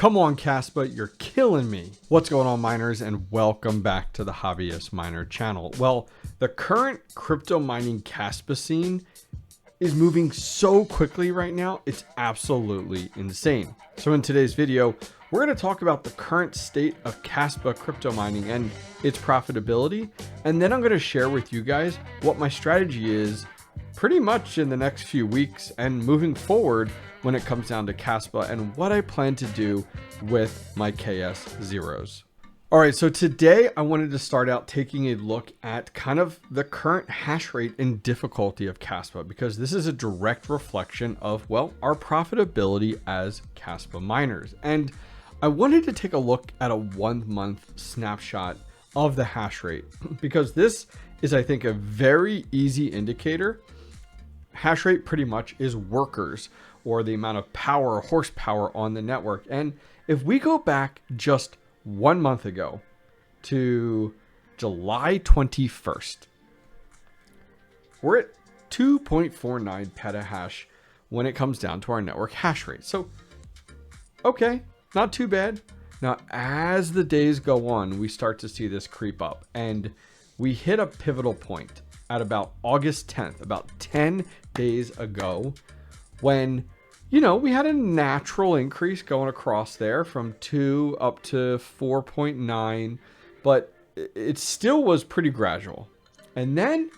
Come on, Kaspa, you're killing me. What's going on, miners, and welcome back to the Hobbyist Miner channel. Well, the current crypto mining Kaspa scene is moving so quickly right now, it's absolutely insane. So in today's video, we're going to talk about the current state of Kaspa crypto mining and its profitability, and then I'm going to share with you guys what my strategy is pretty much in the next few weeks and moving forward when it comes down to Kaspa and what I plan to do with my KS0s. All right, so today I wanted to start out taking a look at kind of the current hash rate and difficulty of Kaspa, because this is a direct reflection of, well, our profitability as Kaspa miners. And I wanted to take a look at a 1 month snapshot of the hash rate, because this is, I think, a very easy indicator. Hash rate pretty much is workers, or the amount of power or horsepower on the network. And if we go back just 1 month ago to July 21st, we're at 2.49 petahash when it comes down to our network hash rate. So, okay, not too bad. Now, as the days go on, we start to see this creep up, and we hit a pivotal point at about August 10th, about 10 days ago, when, you know, we had a natural increase going across there from 2 up to 4.9, but it still was pretty gradual. And then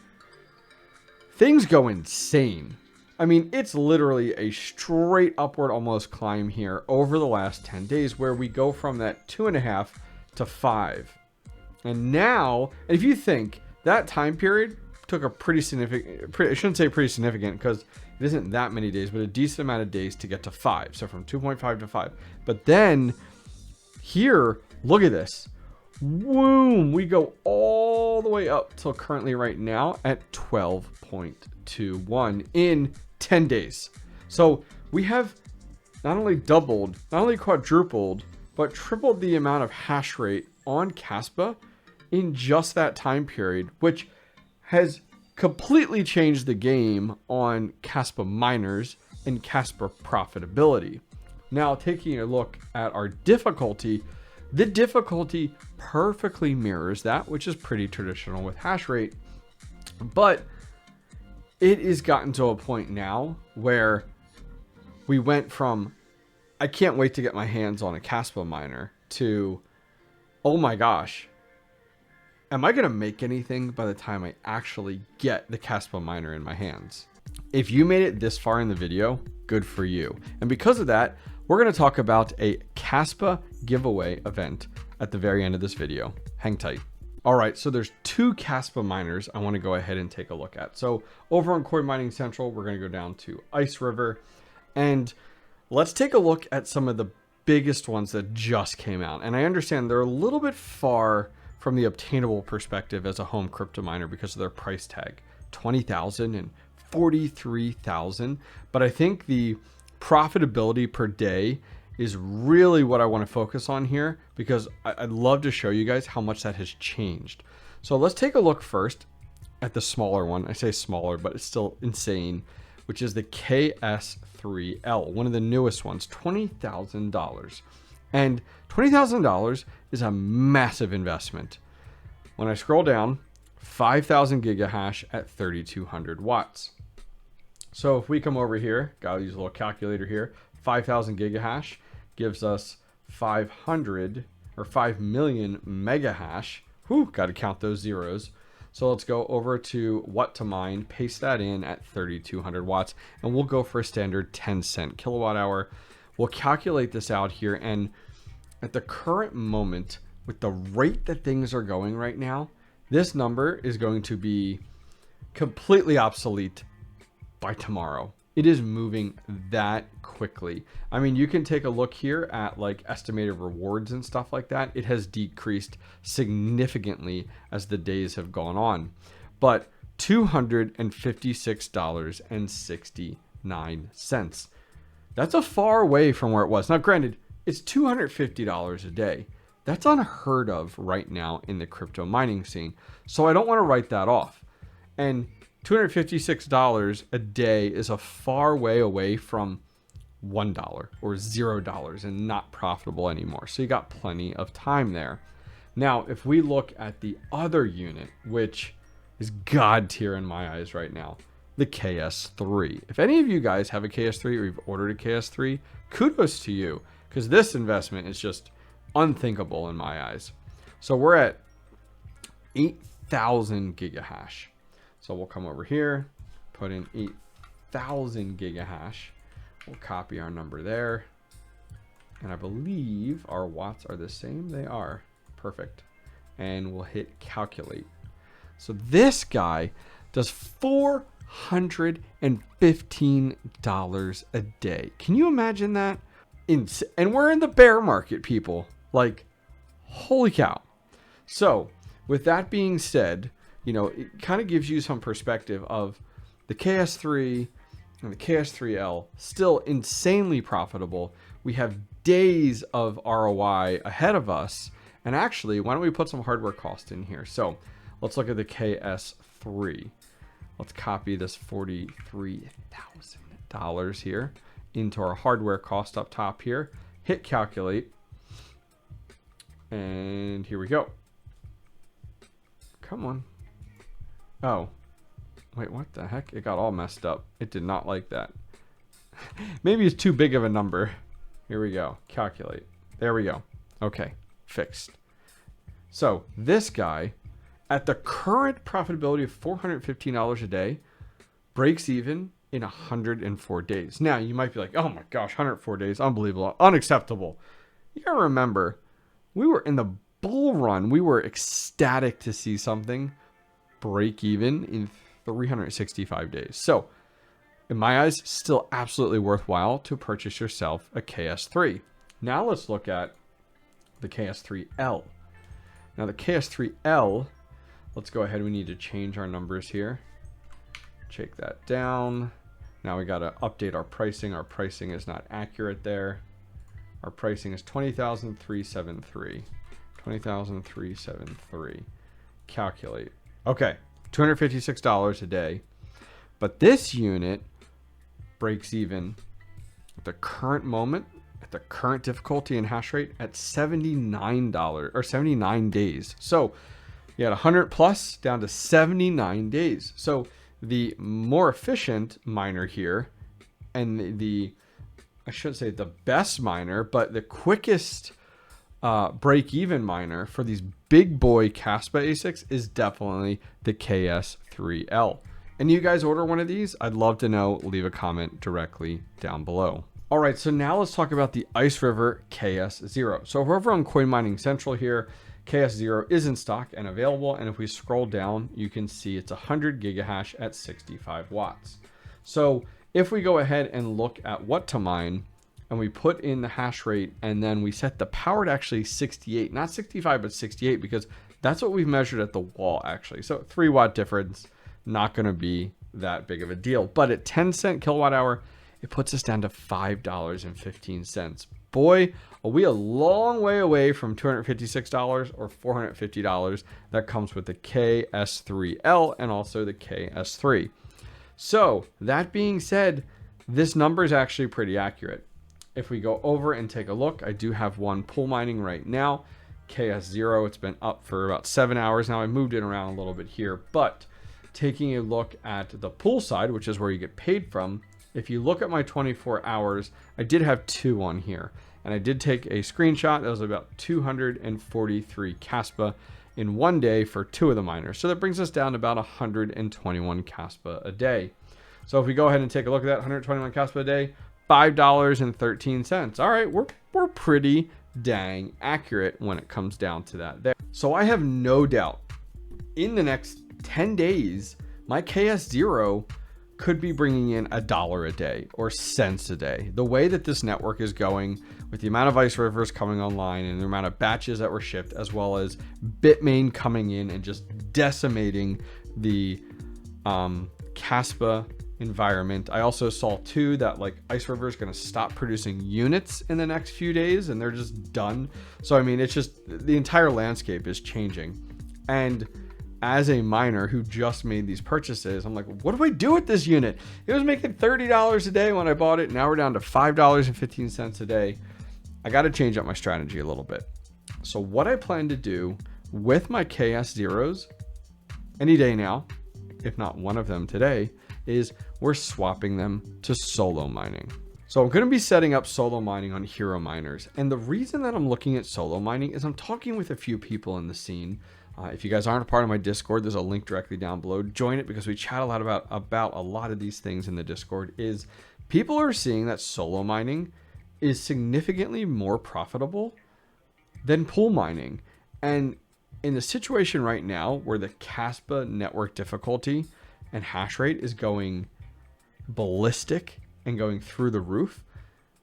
things go insane. I mean, it's literally a straight upward almost climb here over the last 10 days, where we go from that 2.5 to 5. And now, if you think that time period took a pretty significant, I shouldn't say pretty significant because it isn't that many days, but a decent amount of days to get to 5. So from 2.5 to 5. But then here, look at this. Boom, we go all the way up till currently right now at 12.21 in 10 days. So we have not only doubled, not only quadrupled, but tripled the amount of hash rate on Kaspa in just that time period, which has completely changed the game on Kaspa miners and Kaspa profitability. Now, taking a look at our difficulty, the difficulty perfectly mirrors that, which is pretty traditional with hash rate, but it has gotten to a point now where we went from, I can't wait to get my hands on a Kaspa miner, to, oh my gosh, am I going to make anything by the time I actually get the Kaspa miner in my hands? If you made it this far in the video, good for you. And because of that, we're going to talk about a Kaspa giveaway event at the very end of this video. Hang tight. All right, so there's 2 Kaspa miners I want to go ahead and take a look at. So over on Coin Mining Central, we're going to go down to ICERIVER, and let's take a look at some of the biggest ones that just came out. And I understand they're a little bit far from the obtainable perspective as a home crypto miner because of their price tag, 20,000 and 43,000. But I think the profitability per day is really what I want to focus on here, because I'd love to show you guys how much that has changed. So let's take a look first at the smaller one. I say smaller, but it's still insane, which is the KS3L, one of the newest ones, $20,000. And $20,000 is a massive investment. When I scroll down, 5,000 gigahash at 3,200 watts. So if we come over here, gotta use a little calculator here, 5,000 gigahash gives us 500 or 5 million megahash. Whew, gotta count those zeros. So let's go over to what to mine, paste that in at 3,200 watts, and we'll go for a standard 10-cent kilowatt hour. We'll calculate this out here, and at the current moment, with the rate that things are going right now, this number is going to be completely obsolete by tomorrow. It is moving that quickly. I mean, you can take a look here at like estimated rewards and stuff like that. It has decreased significantly as the days have gone on, but $256.69. That's a far way from where it was. Now, granted, it's $250 a day. That's unheard of right now in the crypto mining scene. So I don't want to write that off. And $256 a day is a far way away from $1 or $0 and not profitable anymore. So you got plenty of time there. Now, if we look at the other unit, which is God tier in my eyes right now, the KS3. If any of you guys have a KS3 or you've ordered a KS3, kudos to you, because this investment is just unthinkable in my eyes. So we're at 8,000 gigahash. So we'll come over here, put in 8,000 gigahash. We'll copy our number there. And I believe our watts are the same. They are. Perfect. And we'll hit calculate. So this guy does $415 a day. Can you imagine that? And we're in the bear market, people. Like, holy cow. So with that being said, you know, it kind of gives you some perspective of the KS3 and the KS3L still insanely profitable. We have days of ROI ahead of us. And actually, why don't we put some hardware cost in here? So let's look at the KS3. Let's copy this $43,000 here into our hardware cost up top here. Hit calculate. And here we go. Come on. Oh, wait, what the heck? It got all messed up. It did not like that. Maybe it's too big of a number. Here we go. Calculate. There we go. Okay. Fixed. So this guy, at the current profitability of $415 a day, breaks even in 104 days. Now you might be like, oh my gosh, 104 days, unbelievable, unacceptable. You gotta remember, we were in the bull run. We were ecstatic to see something break even in 365 days. So in my eyes, still absolutely worthwhile to purchase yourself a KS3. Now let's look at the KS3L. Now the KS3L, let's go ahead. We need to change our numbers here. Check that down. Now we got to update our pricing. Our pricing is not accurate there. Our pricing is $20,373. $20,373. Calculate. Okay, $256 a day. But this unit breaks even at the current moment, at the current difficulty and hash rate, at $79 or 79 days. So you had 100 plus down to 79 days. So the more efficient miner here, and the I shouldn't say the best miner, but the quickest break-even miner for these big boy KASPA ASICs is definitely the KS3L. And you guys order one of these? I'd love to know. Leave a comment directly down below. All right, so now let's talk about the ICERIVER KS0. So if we're over on Coin Mining Central here, KS0 is in stock and available. And if we scroll down, you can see it's 100 gigahash at 65 watts. So if we go ahead and look at what to mine, and we put in the hash rate, and then we set the power to actually 68, not 65, but 68, because that's what we've measured at the wall actually. So 3 watt difference, not going to be that big of a deal. But at 10-cent kilowatt hour, it puts us down to $5.15. Boy, are we a long way away from $256 or $450 that comes with the KS3L and also the KS3. So that being said, this number is actually pretty accurate. If we go over and take a look, I do have one pool mining right now, KS0. It's been up for about 7 hours now. I moved it around a little bit here, but taking a look at the pool side, which is where you get paid from, if you look at my 24 hours, I did have 2 on here, and I did take a screenshot. That was about 243 KASPA in one day for 2 of the miners. So that brings us down to about 121 KASPA a day. So if we go ahead and take a look at that, 121 KASPA a day, $5.13. All right, we're pretty dang accurate when it comes down to that there. So I have no doubt in the next 10 days, my KS0 could be bringing in $1 a day or cents a day. The way that this network is going, with the amount of ICERIVERs coming online and the amount of batches that were shipped, as well as Bitmain coming in and just decimating the KASPA environment. I also saw too that like ICERIVER is going to stop producing units in the next few days, and they're just done. So I mean, it's just the entire landscape is changing. And as a miner who just made these purchases, I'm like, what do I do with this unit? It was making $30 a day when I bought it. Now we're down to $5.15 a day. I got to change up my strategy a little bit. So what I plan to do with my KS0s any day now, if not one of them today, is we're swapping them to solo mining. So I'm going to be setting up solo mining on Herominers. And the reason that I'm looking at solo mining is I'm talking with a few people in the scene. If you guys aren't a part of my Discord, there's a link directly down below. Join it because we chat a lot about a lot of these things in the Discord. Is people are seeing that solo mining is significantly more profitable than pool mining. And in the situation right now where the KASPA network difficulty and hash rate is going ballistic and going through the roof,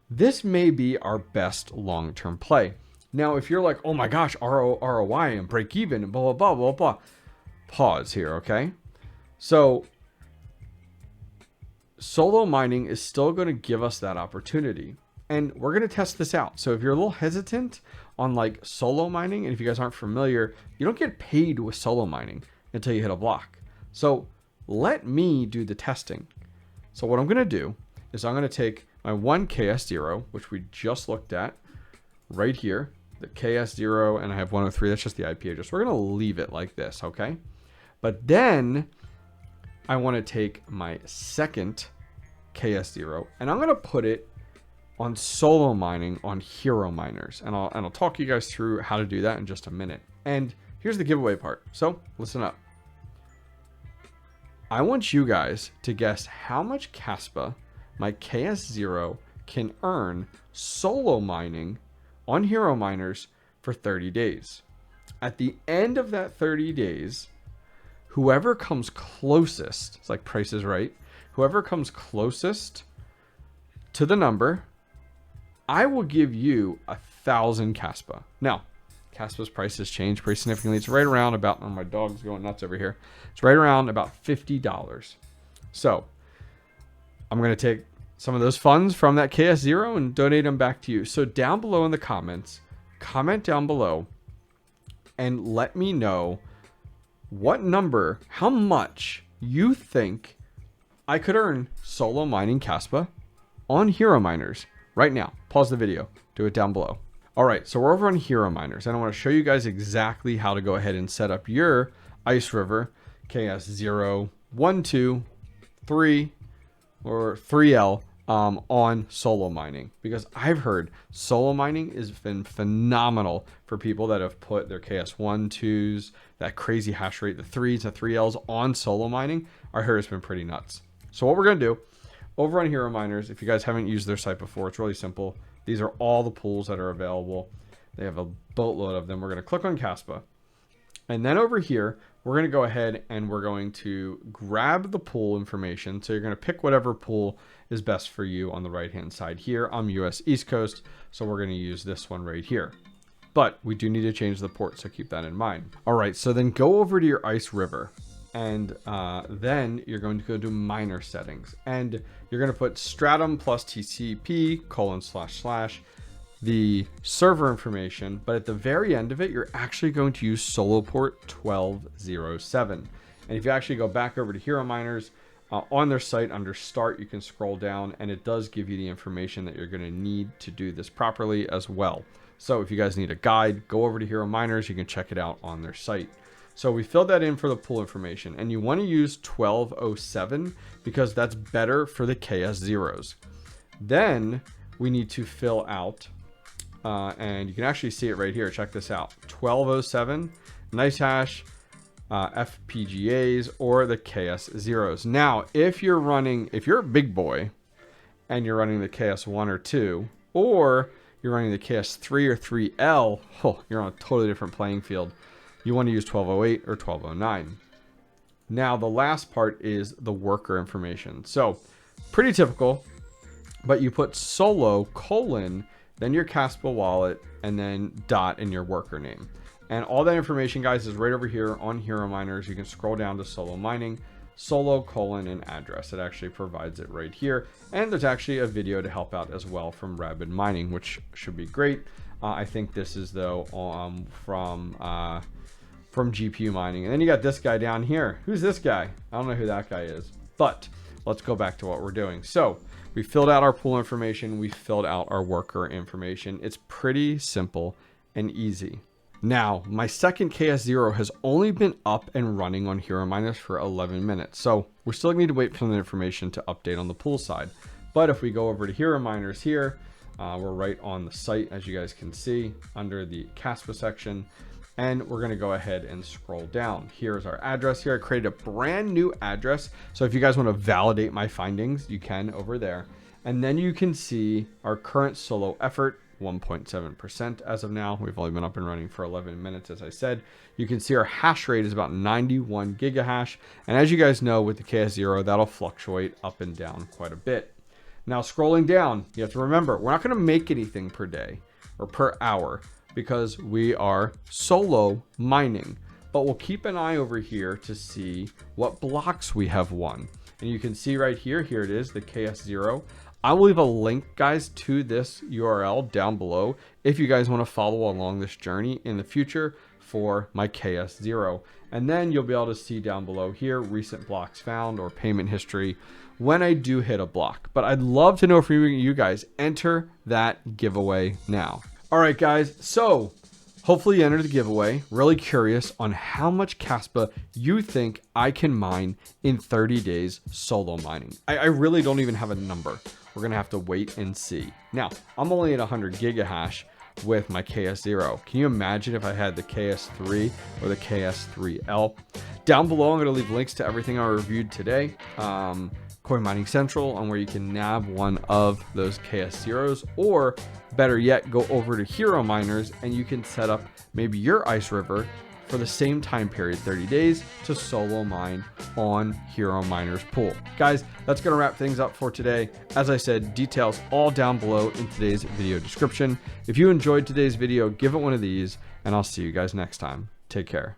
this may be our best long-term play. Now, if you're like, oh my gosh, ROI and break even and blah, blah, blah, blah, blah, pause here, okay? So solo mining is still going to give us that opportunity. And we're going to test this out. So if you're a little hesitant on like solo mining, and if you guys aren't familiar, you don't get paid with solo mining until you hit a block. So let me do the testing. So what I'm going to do is I'm going to take my one KS0, which we just looked at right here, the KS0, and I have 103. That's just the IP address. We're going to leave it like this, okay? But then I want to take my second KS0, and I'm going to put it on solo mining on Herominers. And I'll talk you guys through how to do that in just a minute. And here's the giveaway part. So listen up. I want you guys to guess how much KASPA my KS0 can earn solo mining on Herominers for 30 days. At the end of that 30 days, whoever comes closest, it's like Price is Right, whoever comes closest to the number, I will give you 1,000 KASPA. Now, KASPA's price has changed pretty significantly. It's right around about, oh, my dog's going nuts over here. It's right around about $50. So I'm going to take some of those funds from that KS0 and donate them back to you. So down below in the comments, comment down below and let me know what number, how much you think I could earn solo mining KASPA on Herominers right now. Pause the video, do it down below. All right, so we're over on Herominers, and I want to show you guys exactly how to go ahead and set up your ICERIVER KS0, 1, 2, 3, or 3L on solo mining, because I've heard solo mining has been phenomenal for people that have put their KS1, 2s, that crazy hash rate, the 3s, the 3Ls on solo mining. I heard it's been pretty nuts. So what we're going to do over on Herominers, if you guys haven't used their site before, it's really simple. These are all the pools that are available. They have a boatload of them. We're going to click on KASPA. And then over here, we're going to go ahead and we're going to grab the pool information. So you're going to pick whatever pool is best for you on the right-hand side here. I'm US East Coast, so we're going to use this one right here. But we do need to change the port, so keep that in mind. All right, so then go over to your ICERIVER. And then you're going to go to miner settings, and you're going to put stratum plus TCP : / the server information, but at the very end of it, you're actually going to use solo port 1207. And if you actually go back over to Herominers, on their site under start, you can scroll down and it does give you the information that you're going to need to do this properly as well. So if you guys need a guide, go over to Herominers, you can check it out on their site. So we filled that in for the pool information, and you want to use 1207 because that's better for the KS0s. Then we need to fill out, and you can actually see it right here. Check this out. 1207, nice hash, FPGAs, or the KS0s. Now, if you're a big boy and you're running the KS1 or 2, or you're running the KS3 or 3L, oh, you're on a totally different playing field. You want to use 1208 or 1209. Now, the last part is the worker information. So, pretty typical, but you put solo : then your KASPA wallet, and then dot in your worker name. And all that information, guys, is right over here on Herominers. You can scroll down to solo mining, solo : and address. It actually provides it right here. And there's actually a video to help out as well from Rabid Mining, which should be great. I think this is, though, from from GPU mining. And then you got this guy down here. Who's this guy? I don't know who that guy is, but let's go back to what we're doing. So we filled out our pool information. We filled out our worker information. It's pretty simple and easy. Now, my second KS0 has only been up and running on Herominers for 11 minutes. So we're still gonna need to wait for the information to update on the pool side. But if we go over to Herominers here, we're right on the site, as you guys can see, under the KASPA section. And we're gonna go ahead and scroll down. Here's our address here. I created a brand new address. So if you guys wanna validate my findings, you can over there. And then you can see our current solo effort, 1.7% as of now. We've only been up and running for 11 minutes, as I said. You can see our hash rate is about 91 gigahash. And as you guys know, with the KS0, that'll fluctuate up and down quite a bit. Now, scrolling down, you have to remember, we're not gonna make anything per day or per hour because we are solo mining, but we'll keep an eye over here to see what blocks we have won. And you can see right here, here it is, the KS0. I will leave a link, guys, to this URL down below if you guys want to follow along this journey in the future for my KS0. And then you'll be able to see down below here, recent blocks found or payment history when I do hit a block. But I'd love to know from you guys. Enter that giveaway now. All right, guys. So hopefully you entered the giveaway. Really curious on how much KASPA you think I can mine in 30 days solo mining. I really don't even have a number. We're gonna have to wait and see. Now, I'm only at 100 gigahash with my KS0. Can you imagine if I had the KS3 or the KS3L? Down below, I'm gonna leave links to everything I reviewed today. Coin Mining Central on where you can nab one of those KS0s, or better yet, go over to Herominers and you can set up maybe your Iceriver for the same time period, 30 days, to solo mine on Herominers pool. Guys, that's gonna wrap things up for today. As I said, details all down below in today's video description. If you enjoyed today's video, give it one of these, and I'll see you guys next time. Take care.